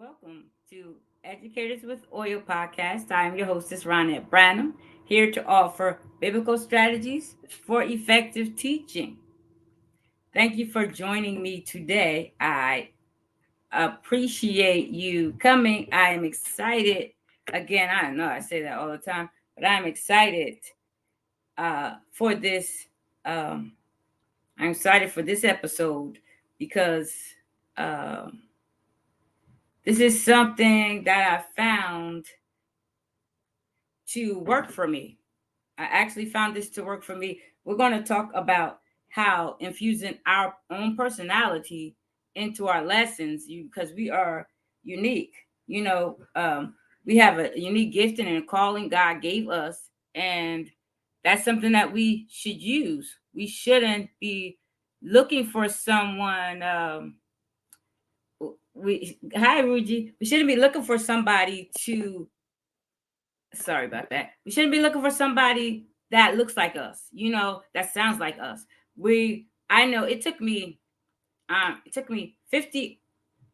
Welcome to Educators with Oil podcast. I am your hostess, Ronette Branham, here to offer biblical strategies for effective teaching. Thank you for joining me today. I appreciate you coming. I am excited. Again, I know I say that all the time, but I'm excited for this. Um, I'm excited for this episode because um, this is something that I found to work for me. I actually found this to work for me. We're going to talk about how infusing our own personality into our lessons, because we are unique. We have a unique gifting and calling God gave us, and that's something that we should use. We shouldn't be looking for someone. We Hi, Ruji. We shouldn't be looking for somebody to sorry about that. We shouldn't be looking for somebody that looks like us, that sounds like us. I know it took me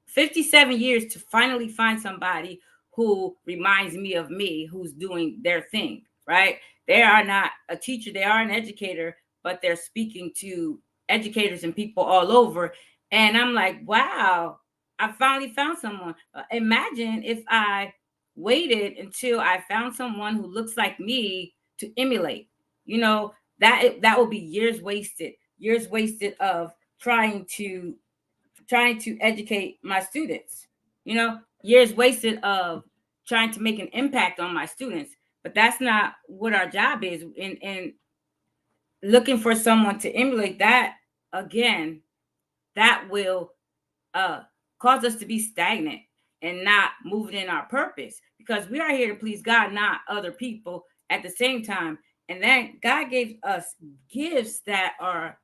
57 years to finally find somebody who reminds me of me, who's doing their thing, right? They are not a teacher, they are an educator, but they're speaking to educators and people all over. And I'm like, wow, I finally found someone. Imagine if I waited until I found someone who looks like me to emulate. You know, that will be years wasted of trying to educate my students, years wasted of trying to make an impact on my students. But that's not what our job is. And looking for someone to emulate that, again, that will uh, cause us to be stagnant and not moving in our purpose, because we are here to please God, not other people at the same time. And then God gave us gifts that are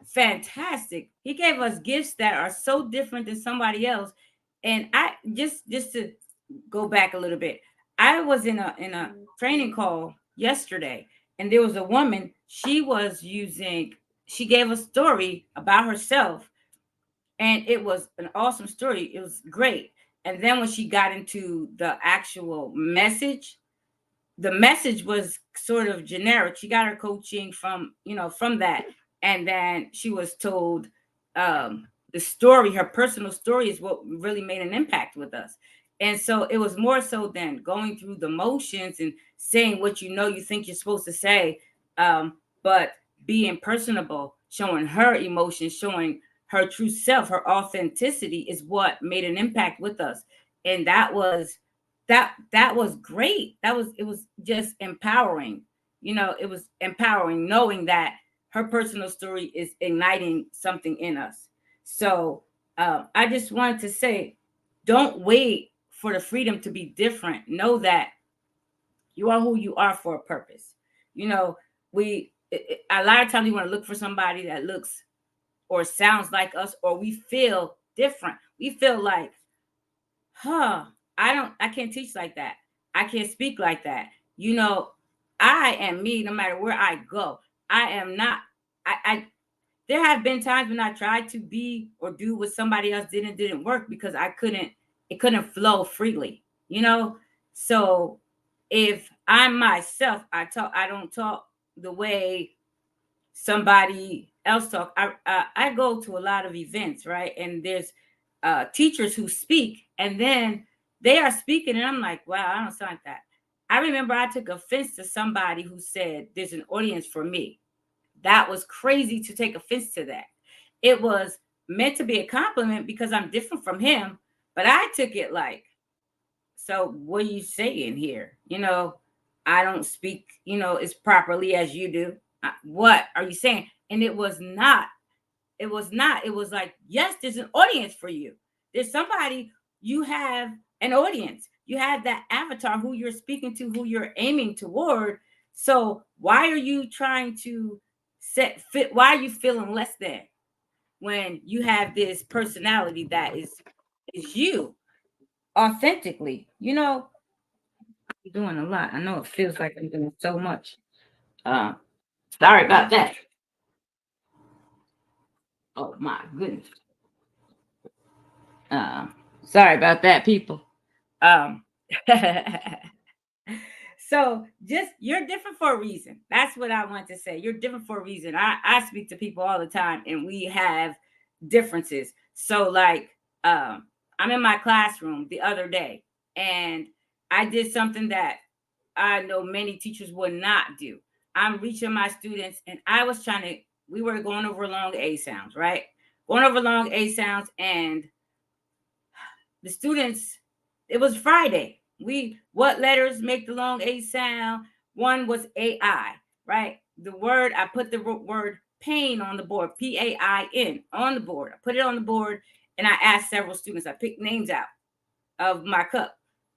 fantastic. He gave us gifts that are so different than somebody else. And I just to go back a little bit. I was in a training call yesterday, and there was a woman. She gave a story about herself, and it was an awesome story. It was great. And then when she got into the actual message, the message was sort of generic. She got her coaching from that, and then she was told the story, her personal story, is what really made an impact with us. And so it was more so than going through the motions and saying what you think you're supposed to say, but being personable, showing her emotions, showing her true self, her authenticity is what made an impact with us. And that was great. It was just empowering. It was empowering knowing that her personal story is igniting something in us. So I just wanted to say, don't wait for the freedom to be different. Know that you are who you are for a purpose. A lot of times we want to look for somebody that looks or sounds like us, or we feel different. We feel like, huh, I can't teach like that. I can't speak like that. You know, I am me no matter where I go. I am not I There have been times when I tried to be or do what somebody else didn't work, because it couldn't flow freely, you know? So if I'm myself, I don't talk the way somebody else talk. I go to a lot of events, right? And there's teachers who speak, and then they are speaking, and I'm like, wow, I don't sound like that. I remember I took offense to somebody who said there's an audience for me. That was crazy to take offense to that. It was meant to be a compliment because I'm different from him, but I took it like, so what are you saying here? I don't speak, as properly as you do. What are you saying? And it was not. It was not. It was like, yes, there's an audience for you. There's somebody, you have an audience. You have that avatar who you're speaking to, who you're aiming toward. So why are you trying to why are you feeling less than when you have this personality that is you authentically? I'm doing a lot. I know it feels like I'm doing so much. Uh, Sorry about that. Oh my goodness. Uh, Sorry about that, people. Um, so just you're different for a reason. That's what I want to say. You're different for a reason. I speak to people all the time, and we have differences. So like, I'm in my classroom the other day, and I did something that I know many teachers would not do. I'm reaching my students, and I was trying to. We were going over long A sounds, right? Going over long A sounds, and the students, it was Friday. What letters make the long A sound? One was AI, right? The word, I put the word pain on the board, PAIN on the board. I put it on the board, and I asked several students, I picked names out of my cup.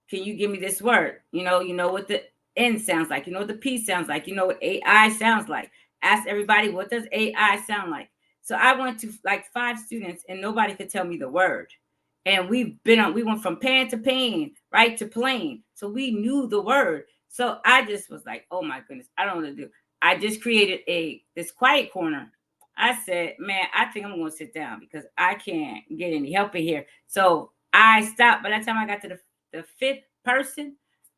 Can you give me this word? You know what the N sounds like, you know what the P sounds like, you know what AI sounds like. Ask everybody, what does AI sound like? So I went to like 5 students, and nobody could tell me the word. And we went from pan to pain, right, to plane. So we knew the word. So I just was like, oh my goodness, I don't know what to do. I just created this quiet corner. I said, man, I think I'm gonna sit down because I can't get any help in here. So I stopped. By the time I got to the 5th person,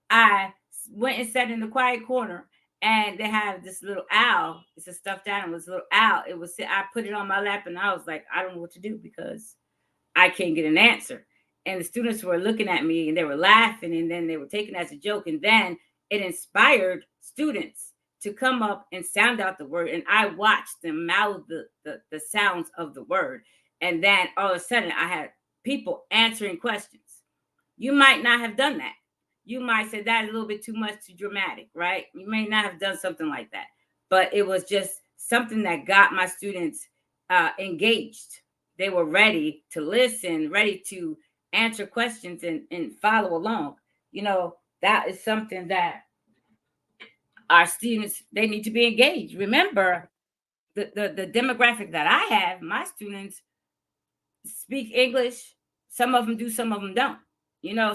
I went and sat in the quiet corner. And they have this little owl. It's a stuffed animal. This little owl. I put it on my lap, and I was like, I don't know what to do because I can't get an answer. And the students were looking at me, and they were laughing, and then they were taking it as a joke. And then it inspired students to come up and sound out the word. And I watched them mouth the sounds of the word. And then all of a sudden, I had people answering questions. You might not have done that. You might say that's a little bit too much, too dramatic, right? You may not have done something like that. But it was just something that got my students engaged. They were ready to listen, ready to answer questions and follow along. That is something that our students, they need to be engaged. Remember, the demographic that I have, my students speak English. Some of them do, some of them don't.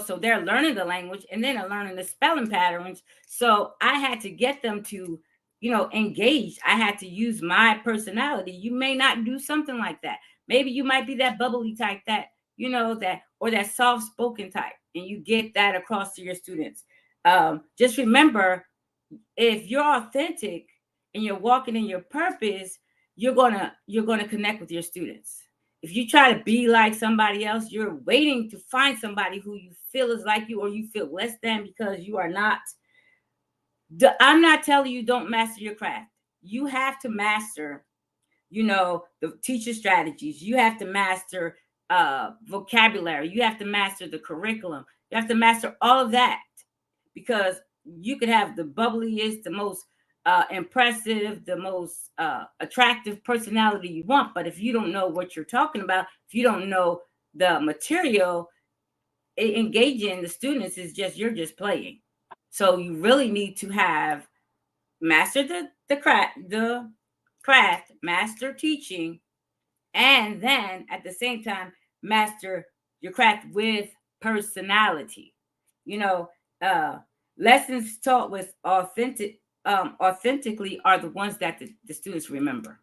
So they're learning the language, and then they're learning the spelling patterns. So I had to get them to, engage. I had to use my personality. You may not do something like that. Maybe you might be that bubbly type, that, that, or that soft spoken type, and you get that across to your students. Just remember, if you're authentic and you're walking in your purpose, you're gonna connect with your students. If you try to be like somebody else, you're waiting to find somebody who you feel is like you, or you feel less than because you are not. I'm not telling you don't master your craft. You have to master, the teacher strategies. You have to master vocabulary. You have to master the curriculum. You have to master all of that, because you could have the bubbliest, the most impressive, the most attractive personality you want. But if you don't know what you're talking about, if you don't know the material, engaging the students is just, you're just playing. So you really need to have master the craft, master teaching, and then at the same time master your craft with personality. you know uh Lessons taught with authentically are the ones that the students remember.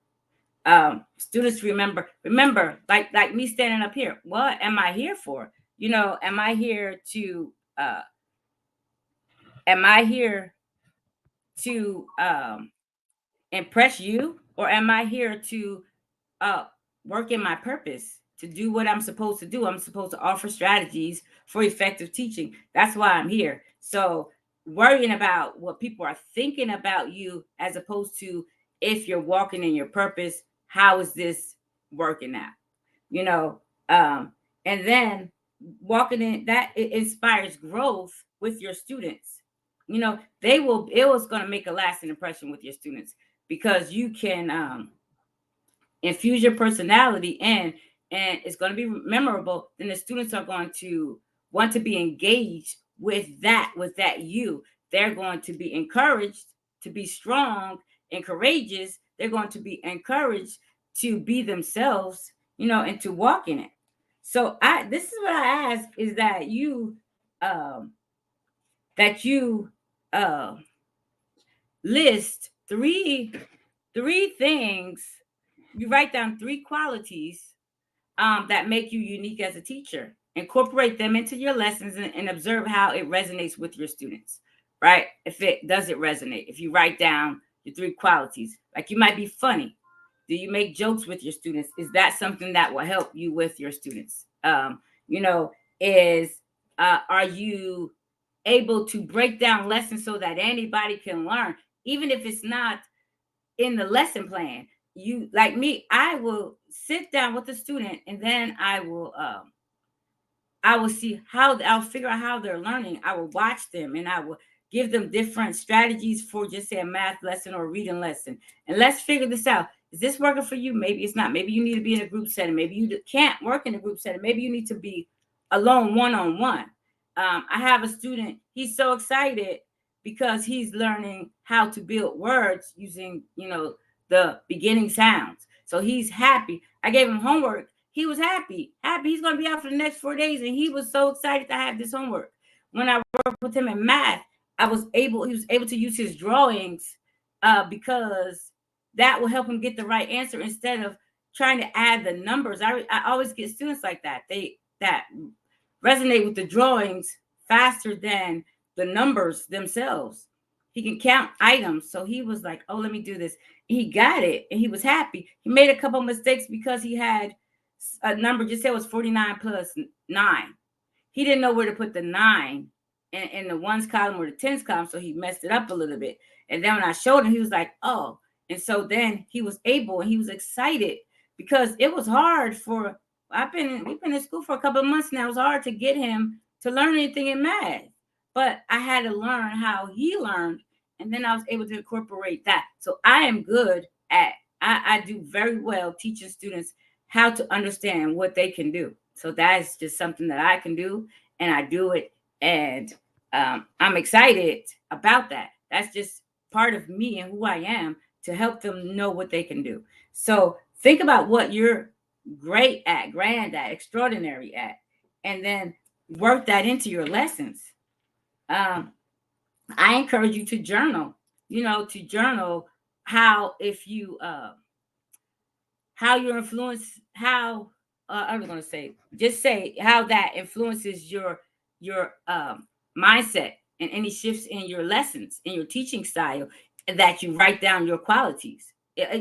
Students remember, like me standing up here. What am I here for? Am I here to am I here to impress you, or am I here to uh, work in my purpose, to do what I'm supposed to do? I'm supposed to offer strategies for effective teaching. That's why I'm here. So worrying about what people are thinking about you, as opposed to if you're walking in your purpose, how is this working out? You know, um, and then walking in that, it inspires growth with your students. It was going to make a lasting impression with your students, because you can infuse your personality in, and it's going to be memorable. Then the students are going to want to be engaged with that you. They're going to be encouraged to be strong and courageous. They're going to be encouraged to be themselves, and to walk in it. So this is what I ask, is um that you uh list three things. You write down 3 qualities that make you unique as a teacher. incorporate them into your lessons and observe how it resonates with your students, right? If it doesn't resonate, if you write down your 3 qualities, like you might be funny. Do you make jokes with your students? Is that something that will help you with your students? You know, is are you able to break down lessons so that anybody can learn, even if it's not in the lesson plan? You like me, I will sit down with the student and then I will see how I'll figure out how they're learning. I will watch them and I will give them different strategies for just say a math lesson or a reading lesson. And let's figure this out. Is this working for you? Maybe it's not. Maybe you need to be in a group setting. Maybe you can't work in a group setting. Maybe you need to be alone one-on-one. I have a student, he's so excited because he's learning how to build words using, the beginning sounds. So he's happy. I gave him homework. He was happy. He's going to be out for the next 4 days. And he was so excited to have this homework. When I worked with him in math, he was able to use his drawings because that will help him get the right answer instead of trying to add the numbers. I always get students like that. That resonate with the drawings faster than the numbers themselves. He can count items. So he was like, oh, let me do this. He got it and he was happy. He made a couple mistakes because he had a number just said it was 49 plus 9. He didn't know where to put the 9 in the ones column or the tens column, so he messed it up a little bit. And then when I showed him, he was like, oh. And so then he was able and he was excited because it was hard for we've been in school for a couple of months now. It was hard to get him to learn anything in math. But I had to learn how he learned, and then I was able to incorporate that. So I am good at I do very well teaching students how to understand what they can do. So that is just something that I can do, and I do it, and I'm excited about that. That's just part of me and who I am to help them know what they can do. So think about what you're great at, grand at, extraordinary at, and then work that into your lessons. Um, I encourage you to journal. To journal how if you how your influence how I'm going to say just say how that influences your mindset and any shifts in your lessons in your teaching style, and that you write down your qualities.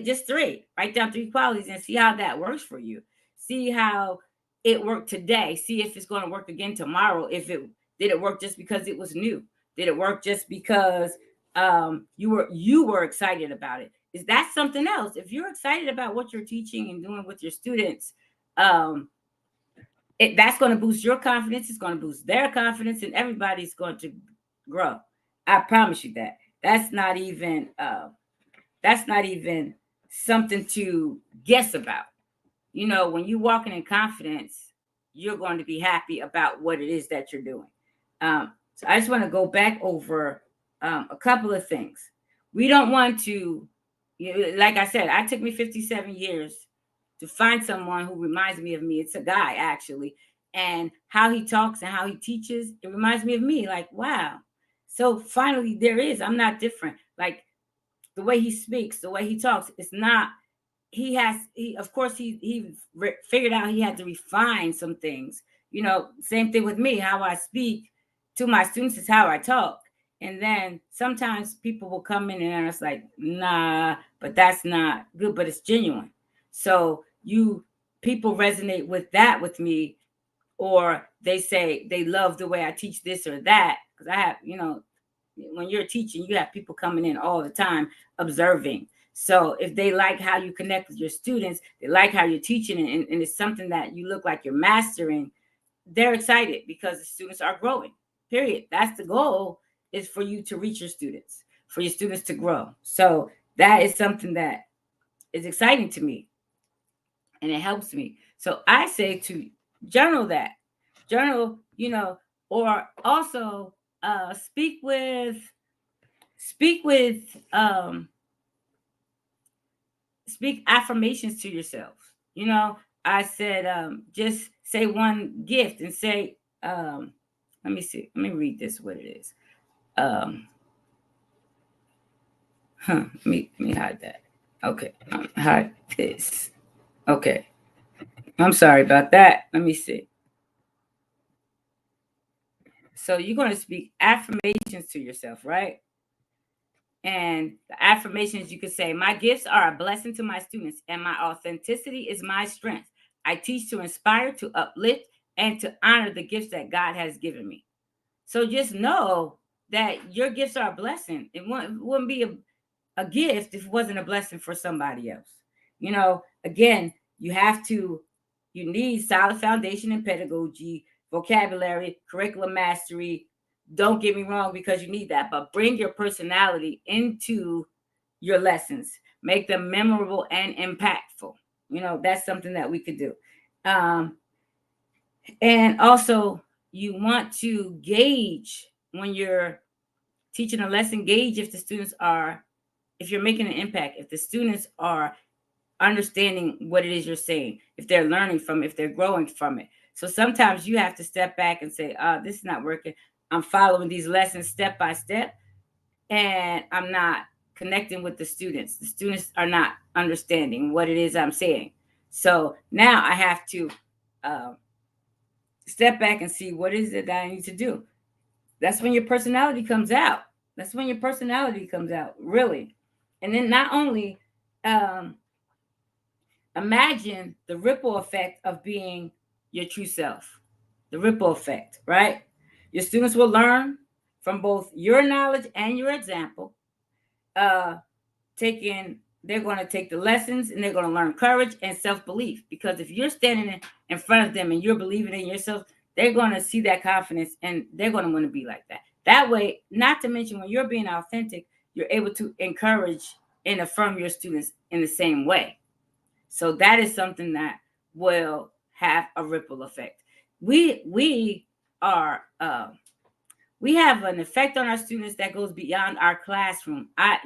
Just 3, write down 3 qualities and see how that works for you. See how it worked today. See if it's going to work again tomorrow. If it did, it work just because it was new? Did it work just because you were excited about it? Is that something else? If you're excited about what you're teaching and doing with your students, um, that's going to boost your confidence. It's going to boost their confidence, and everybody's going to grow. I promise you that. That's not even something to guess about. When you're walking in confidence, you're going to be happy about what it is that you're doing. So I just want to go back over a couple of things. We don't want to, like I said, I took me 57 years to find someone who reminds me of me. It's a guy, actually. And how he talks and how he teaches, it reminds me of me. Like, wow. So finally, I'm not different. Like the way he speaks, the way he talks, it's not, of course figured out he had to refine some things. Same thing with me. How I speak to my students is how I talk. And then sometimes people will come in and it's like, nah, but that's not good, but it's genuine. So people resonate with that with me, or they say they love the way I teach this or that. Because I have, when you're teaching, you have people coming in all the time observing. So if they like how you connect with your students, they like how you're teaching, and it's something that you look like you're mastering, they're excited because the students are growing. Period. That's the goal, is for you to reach your students, for your students to grow. So that is something that is exciting to me, and it helps me. So I say to journal that. Journal, or also speak with speak affirmations to yourself. I said, just say one gift and say, let me see. Let me read this, what it is. Let me hide that. Okay. Hide this. Okay. I'm sorry about that. Let me see. So you're going to speak affirmations to yourself, right? And the affirmations, you could say, my gifts are a blessing to my students, and my authenticity is my strength. I teach to inspire, to uplift, and to honor the gifts that God has given me. So just know that your gifts are a blessing. It wouldn't be a gift if it wasn't a blessing for somebody else. Again, you need solid foundation in pedagogy, vocabulary, curriculum mastery. Don't get me wrong, because you need that, but bring your personality into your lessons. Make them memorable and impactful. That's something that we could do. Um, and also, you want to gauge when you're teaching a lesson, gauge if you're making an impact, if the students are understanding what it is you're saying, if they're learning from it, if they're growing from it. So sometimes you have to step back and say, this is not working. I'm following these lessons step by step, and I'm not connecting with the students. The students are not understanding what it is I'm saying. So now I have to uh, step back and see what is it that I need to do. That's when your personality comes out. That's when your personality comes out, really. And then not only um, imagine the ripple effect of being your true self, the ripple effect, right? Your students will learn from both your knowledge and your example. Uh, they're going to take the lessons, and they're going to learn courage and self-belief, because if you're standing in front of them and you're believing in yourself, they're going to see that confidence, and they're going to want to be like that way. Not to mention, when you're being authentic, you're able to encourage and affirm your students in the same way. So that is something that will have a ripple effect. We are we have an effect on our students that goes beyond our classroom. That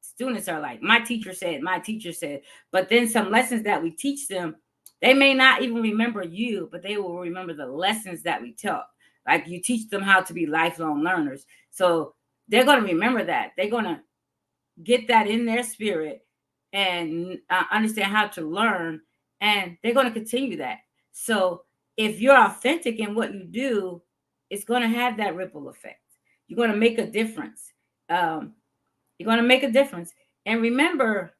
students are like, my teacher said, but then some lessons that we teach them, they may not even remember you, but they will remember the lessons that we taught. Like, you teach them how to be lifelong learners. So they're going to remember that. They're going to get that in their spirit and understand how to learn, and they're going to continue that. So if you're authentic in what you do, it's going to have that ripple effect. You're going to make a difference. um, you're going to make a difference. And remember,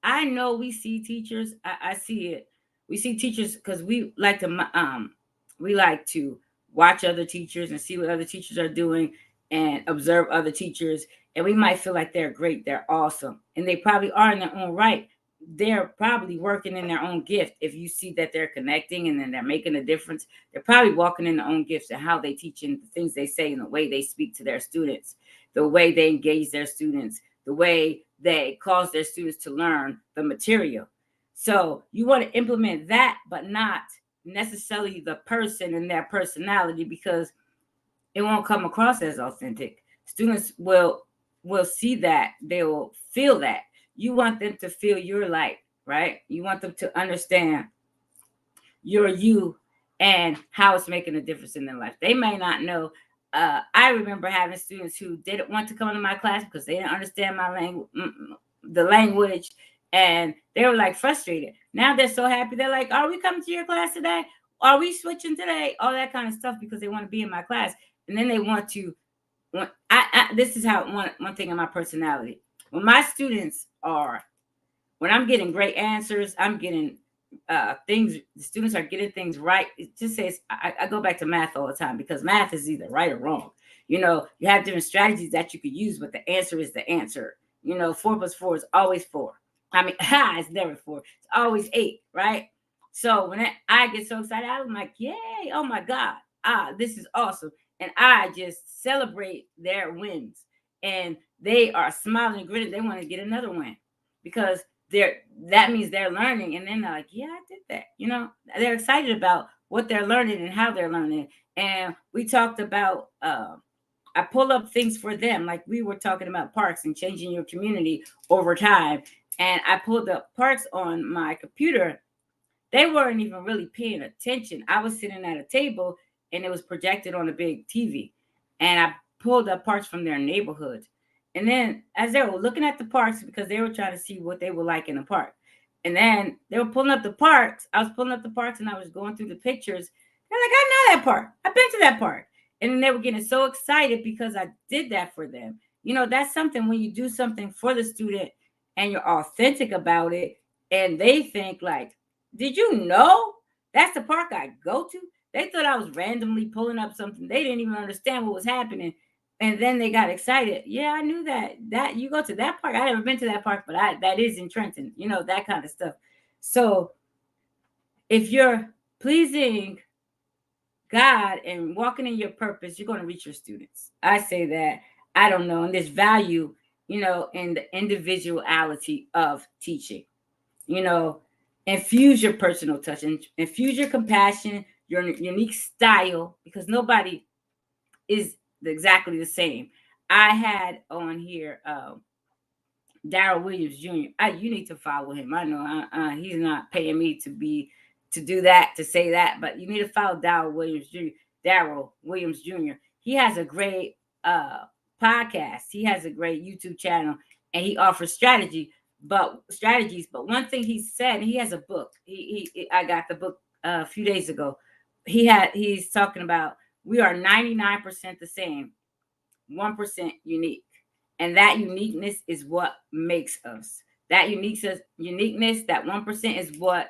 I know we see teachers. I see it. We see teachers because we like to watch other teachers and see what other teachers are doing and observe other teachers. And we might feel like they're great, they're awesome, and they probably are in their own right. They're probably working in their own gift. If you see that they're connecting and then they're making a difference, they're probably walking in their own gifts and how they teach and the things they say and the way they speak to their students, the way they engage their students, the way they cause their students to learn the material. So you want to implement that, but not necessarily the person and their personality, because it won't come across as authentic. Students will see that, they will feel that. You want them to feel your light, right? You want them to understand your you and how it's making a difference in their life. They may not know. I remember having students who didn't want to come into my class because they didn't understand my language, the language, and they were like frustrated. Now they're so happy. They're like, "Are we coming to your class today? Are we switching today?" All that kind of stuff, because they want to be in my class, and then they want to. This is how one thing in my personality. When my students are, when I'm getting great answers, I'm getting things, the students are getting things right. It just says, I go back to math all the time, because math is either right or wrong. You have different strategies that you could use, but the answer is the answer. 4 plus 4 is always 4. I mean, it's never 4. It's always 8, right? So when I get so excited, I'm like, yay, oh my God, this is awesome. And I just celebrate their wins. And they are smiling and grinning. They want to get another win, because that means they're learning, and then they're like, yeah, I did that. They're excited about what they're learning and how they're learning. And we talked about I pull up things for them, like we were talking about parks and changing your community over time. And I pulled up parks on my computer. They weren't even really paying attention. I was sitting at a table, and it was projected on a big TV, and I pulled up parks from their neighborhood. And then, as they were looking at the parks, because they were trying to see what they would like in the park, and then they were pulling up the parks. I was pulling up the parks, and I was going through the pictures. They're like, I know that park. I've been to that park. And then they were getting so excited because I did that for them. That's something when you do something for the student and you're authentic about it, and they think like, did you know that's the park I go to? They thought I was randomly pulling up something. They didn't even understand what was happening. And then they got excited. Yeah, I knew that you go to that park. I never been to that park, but that is in Trenton, that kind of stuff. So if you're pleasing God and walking in your purpose, you're going to reach your students. I say that. I don't know. And there's value, in the individuality of teaching. You know, infuse your personal touch and infuse your compassion, your unique style, because nobody is exactly the same. I had on here Daryl Williams Jr. You need to follow him. I know he's not paying me to do that, to say that, but you need to follow Daryl Williams Jr. Daryl Williams Jr. He has a great podcast. He has a great YouTube channel, and he offers strategies. But one thing he said, he has a book. I got the book a few days ago. He's talking about we are 99% the same, 1% unique. And that uniqueness is what makes us. That uniqueness, that 1% is what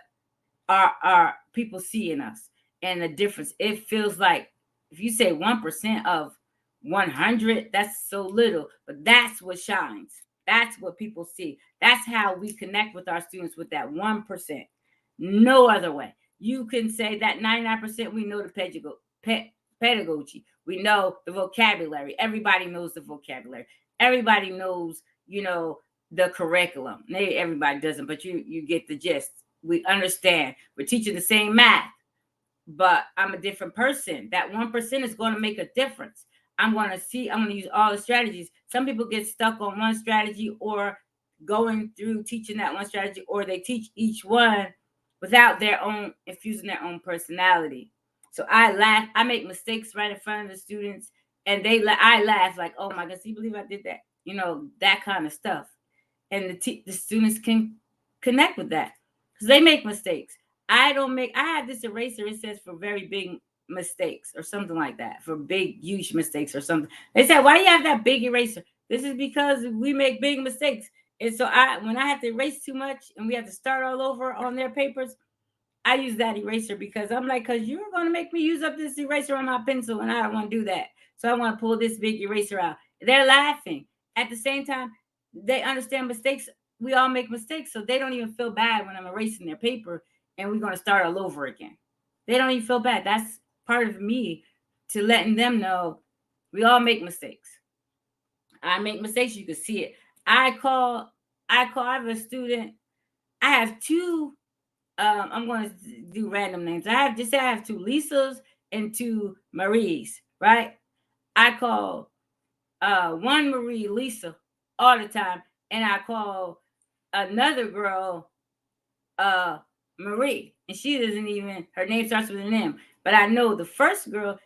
our people see in us. And the difference, it feels like if you say 1% of 100, that's so little, but that's what shines. That's what people see. That's how we connect with our students, with that 1%. No other way. You can say that 99% we know the pedagogy. We know the vocabulary. Everybody knows the vocabulary. Everybody knows, the curriculum. Maybe everybody doesn't, but you get the gist. We understand. We're teaching the same math, but I'm a different person. That 1% is going to make a difference. I'm going to use all the strategies. Some people get stuck on one strategy or going through teaching that one strategy, or they teach each one without infusing their own personality. So I laugh. I make mistakes right in front of the students, and I laugh like, oh my gosh, you believe I did that? That kind of stuff. And the students can connect with that because they make mistakes. I have this eraser. It says for very big mistakes or something like that, for big, huge mistakes or something. They said, why do you have that big eraser? This is because we make big mistakes. And so when I have to erase too much and we have to start all over on their papers, I use that eraser because I'm like, because you're going to make me use up this eraser on my pencil, and I don't want to do that. So I want to pull this big eraser out. They're laughing. At the same time, they understand mistakes. We all make mistakes, so they don't even feel bad when I'm erasing their paper and we're going to start all over again. They don't even feel bad. That's part of me to letting them know we all make mistakes. I make mistakes. You can see it. I have a student. I have two I'm going to do random names. I have two Lisas and two Maries, right? I call one Marie Lisa all the time, and I call another girl Marie, and she doesn't even, her name starts with an M. But I know the first girl,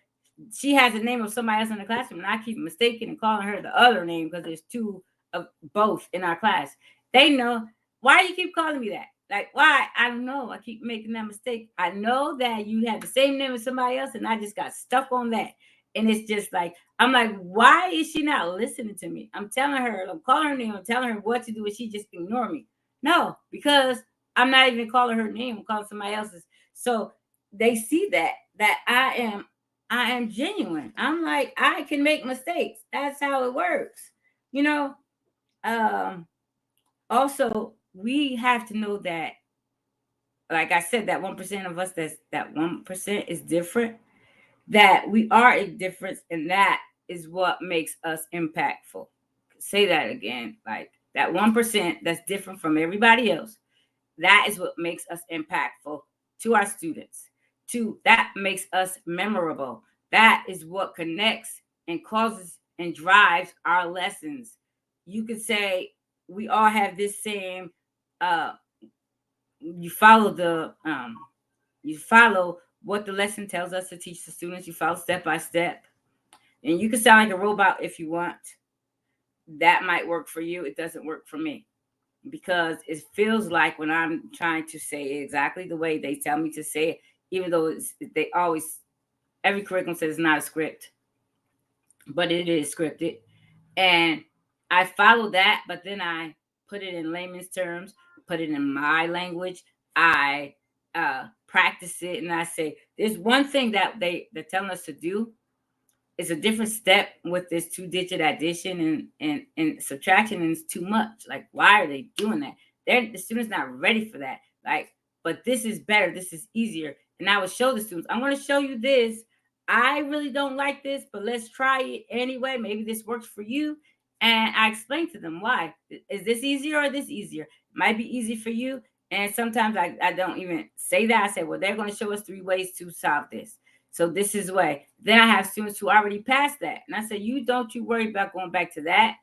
she has the name of somebody else in the classroom, and I keep mistaking and calling her the other name because there's two of both in our class. They know, why do you keep calling me that? Like, why? I don't know. I keep making that mistake. I know that you have the same name as somebody else, and I just got stuck on that. And it's just like, I'm like, why is she not listening to me? I'm telling her, I'm calling her name, I'm telling her what to do, and she just ignore me. No, because I'm not even calling her name, I'm calling somebody else's. So they see that I am genuine. I'm like, I can make mistakes. That's how it works. You know, um, also we have to know that, like I said, that 1% of us, that 1% is different, that we are a difference, and that is what makes us impactful. Say that again, like that 1% that's different from everybody else, that is what makes us impactful to our students. That makes us memorable. That is what connects and causes and drives our lessons. You could say we all have this same you follow what the lesson tells us to teach the students. You follow step by step. And you can sound like a robot if you want. That might work for you. It doesn't work for me, because it feels like when I'm trying to say it exactly the way they tell me to say it, even though every curriculum says it's not a script. but it is scripted. And I follow that, but then I put it in layman's terms, put it in my language. I practice it, and I say, there's one thing that they're telling us to do. It's a different step with this two-digit addition and subtraction, and it's too much. Like, why are they doing that? The students not ready for that. Like, but this is better. This is easier. And I would show the students, I'm going to show you this. I really don't like this, but let's try it anyway. Maybe this works for you. And I explain to them why. Is this easier or this easier? It might be easy for you. And sometimes I don't even say that. I say, well, they're going to show us 3 ways to solve this. So this is the way. Then I have students who already passed that. And I say, don't you worry about going back to that.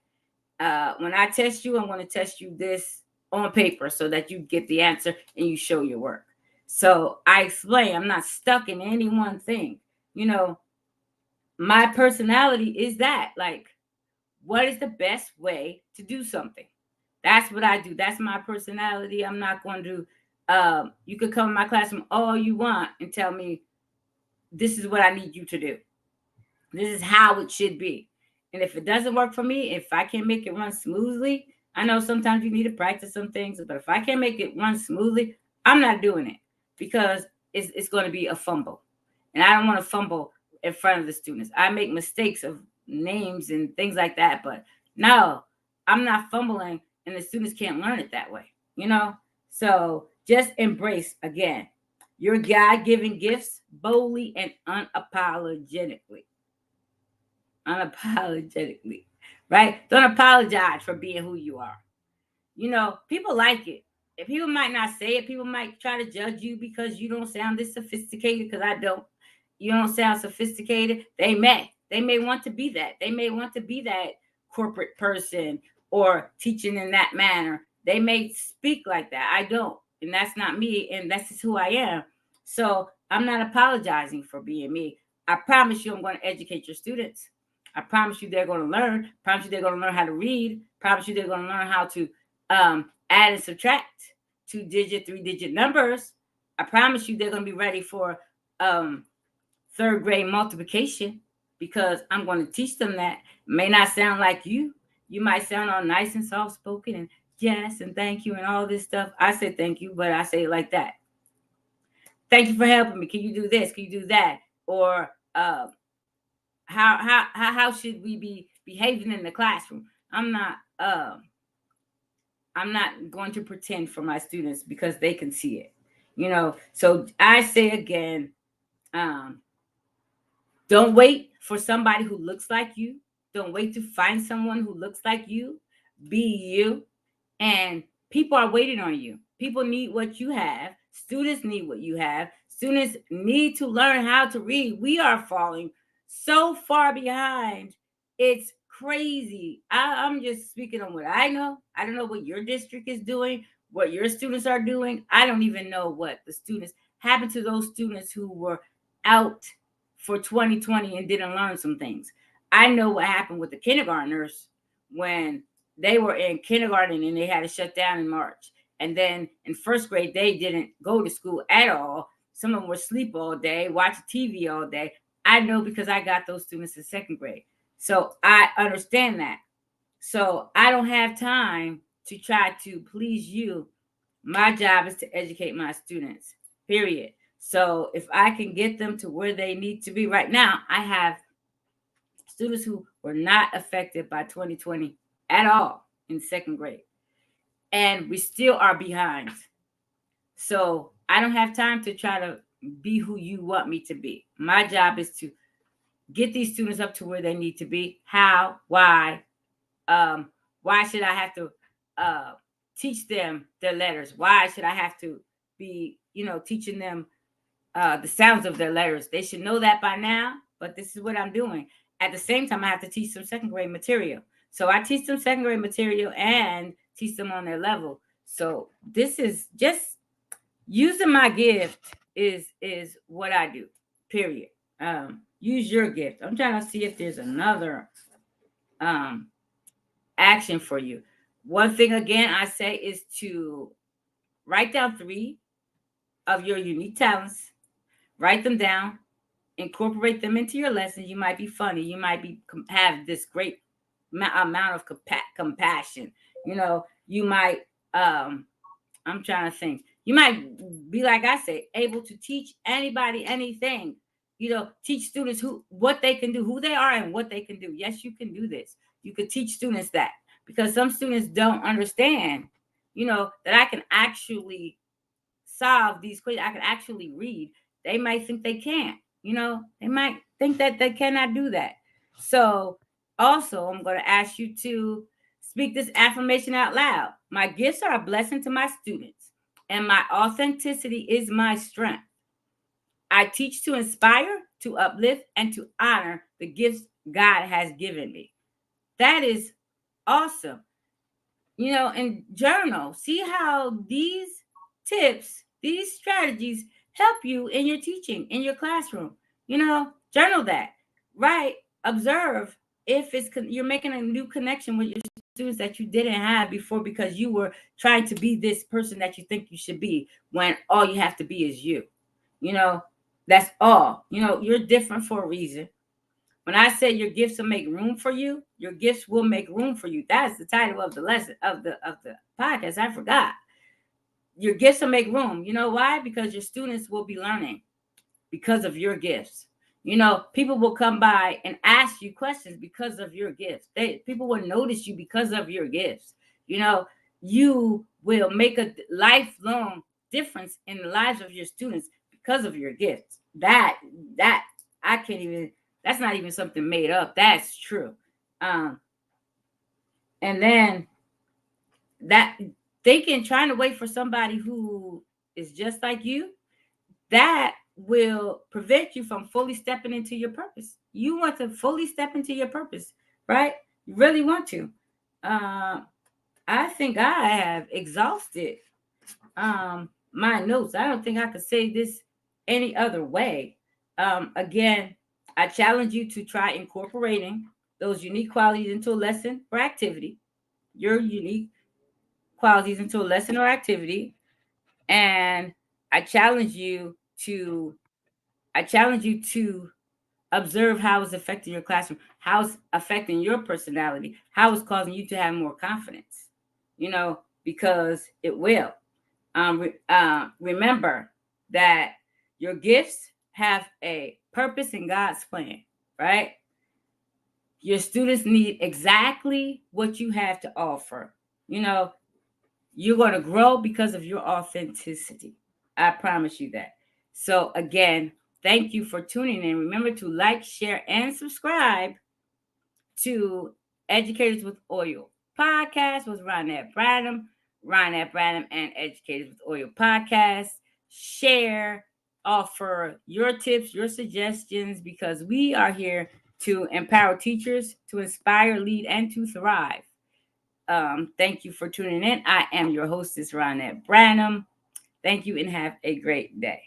When I test you, I'm going to test you this on paper so that you get the answer and you show your work. So I explain, I'm not stuck in any one thing. My personality is that, like, what is the best way to do something? That's what I do. That's my personality. I'm not going to, you could come in my classroom all you want and tell me, this is what I need you to do. This is how it should be. And if it doesn't work for me, if I can't make it run smoothly, I know sometimes you need to practice some things, but if I can't make it run smoothly, I'm not doing it because it's going to be a fumble. And I don't want to fumble in front of the students. I make mistakes of names and things like that, but no, I'm not fumbling and the students can't learn it that way. So just embrace again your God given gifts boldly and unapologetically. Unapologetically, right? Don't apologize for being who you are. People like it. If people might not say it, people might try to judge you because you don't sound this sophisticated, because I don't. You don't sound sophisticated. They may want to be that. They may want to be that corporate person or teaching in that manner. They may speak like that. I don't. And that's not me. And that's just who I am. So I'm not apologizing for being me. I promise you I'm going to educate your students. I promise you they're going to learn. Promise you they're going to learn how to read. Promise you they're going to learn how to add and subtract 2-digit, 3-digit numbers. I promise you they're going to be ready for third grade multiplication because I'm going to teach them that. It may not sound like you. You might sound all nice and soft spoken and yes and thank you and all this stuff. I say thank you, but I say it like that. Thank you for helping me. Can you do this? Can you do that? Or how should we be behaving in the classroom? I'm not going to pretend for my students because they can see it. So I say again, don't wait for somebody who looks like you. Don't wait to find someone who looks like you. Be you. And people are waiting on you. People need what you have. Students need what you have. Students need to learn how to read. We are falling so far behind. It's crazy. I'm just speaking on what I know. I don't know what your district is doing, what your students are doing. I don't even know what the students happened to those students who were out for 2020 and didn't learn some things. I know what happened with the kindergartners when they were in kindergarten and they had to shut down in March. And then in first grade, they didn't go to school at all. Some of them were asleep all day, watch TV all day. I know because I got those students in second grade. So I understand that. So I don't have time to try to please you. My job is to educate my students, period. So if I can get them to where they need to be right now, I have students who were not affected by 2020 at all in second grade. And we still are behind. So I don't have time to try to be who you want me to be. My job is to get these students up to where they need to be. How? Why? Why should I have to teach them their letters? Why should I have to be, teaching them the sounds of their letters? They should know that by now, but this is what I'm doing. At the same time, I have to teach them second grade material. So I teach them second grade material and teach them on their level. So this is just using my gift is what I do. Period. Use your gift. I'm trying to see if there's another um action for you. One thing again I say is to write down 3 of your unique talents. Write them down incorporate them into your lessons. You might be funny. You might be have this great amount of compassion. You might I'm trying to think. You might be, like I say, able to teach anybody anything. Teach students what they can do, who they are, and what they can do. Yes, you can do this. You could teach students that, because some students don't understand, that I can actually solve these questions. I can actually read. They might think they can't. They might think that they cannot do that. So also, I'm going to ask you to speak this affirmation out loud. My gifts are a blessing to my students, and my authenticity is my strength. I teach to inspire, to uplift, and to honor the gifts God has given me. That is awesome. And journal. See how these tips, these strategies help you in your teaching, in your classroom. Journal that. Right? Observe if you're making a new connection with your students that you didn't have before, because you were trying to be this person that you think you should be, when all you have to be is you. That's all. You're different for a reason. When I say your gifts will make room for you, your gifts will make room for you. That's the title of the lesson of the podcast. I forgot. Your gifts will make room. You know why? Because your students will be learning because of your gifts. People will come by and ask you questions because of your gifts. People will notice you because of your gifts. You will make a lifelong difference in the lives of your students because of your gifts. That I can't even. That's not even something made up. That's true. And then that trying to wait for somebody who is just like you, that will prevent you from fully stepping into your purpose. You want to fully step into your purpose, right? You really want to. I think I have exhausted my notes. I don't think I could say this any other way. Again, I challenge you to try incorporating those unique qualities into a lesson or activity. Your unique qualities into a lesson or activity, and I challenge you to observe how it's affecting your classroom, how it's affecting your personality, how it's causing you to have more confidence. Because it will. Remember that your gifts have a purpose in God's plan, right? Your students need exactly what you have to offer. You're going to grow because of your authenticity. I promise you that. So again, thank you for tuning in. Remember to like, share, and subscribe to Educators with Oil podcast with Ronette Branham and Educators with Oil podcast. Share, offer your tips, your suggestions, because we are here to empower teachers, to inspire, lead, and to thrive. Thank you for tuning in. I am your hostess, Ronette Branham. Thank you and have a great day.